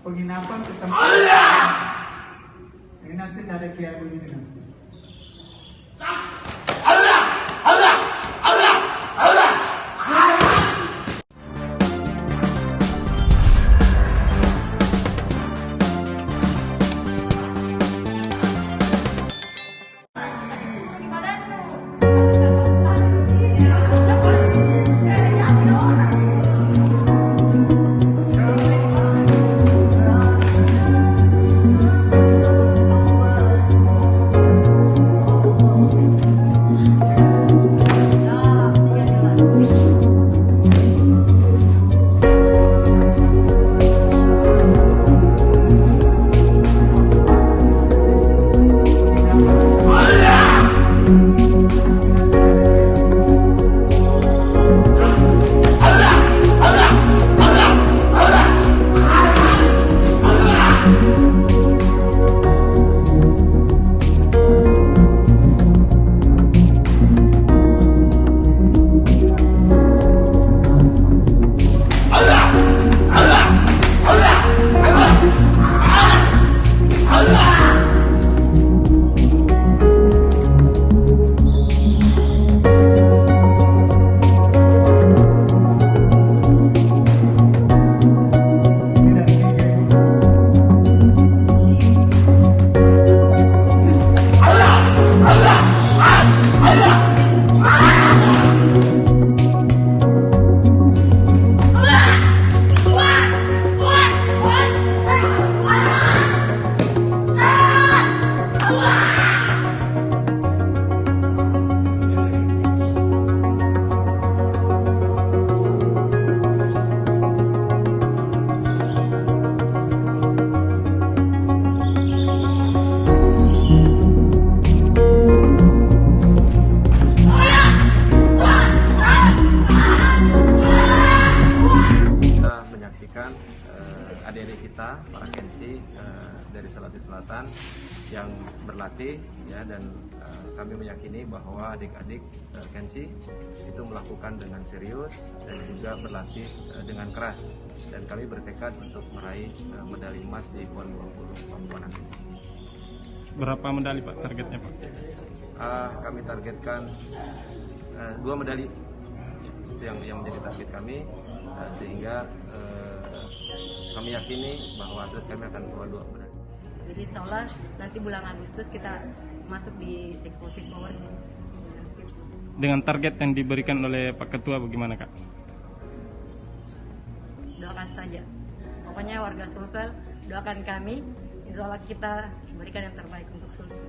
penginapan ke tempat. Ini nanti ada kayak begini kan. Adik-adik kita, para Kensi dari Sulawesi Selatan yang berlatih ya, dan kami meyakini bahwa adik-adik Kensi itu melakukan dengan serius dan juga berlatih dengan keras, dan kami bertekad untuk meraih medali emas di PON 20 Papua nanti. Berapa medali Pak targetnya Pak? Kami targetkan 2 medali itu yang menjadi target kami, sehingga kami yakini bahwa atlet kami akan membawa 2 medali. Jadi insya Allah nanti bulan Agustus kita masuk di Explosive Power. Dengan target yang diberikan oleh Pak Ketua bagaimana Kak? Doakan saja. Pokoknya warga Sulsel doakan kami. Insya Allah kita berikan yang terbaik untuk Sulsel.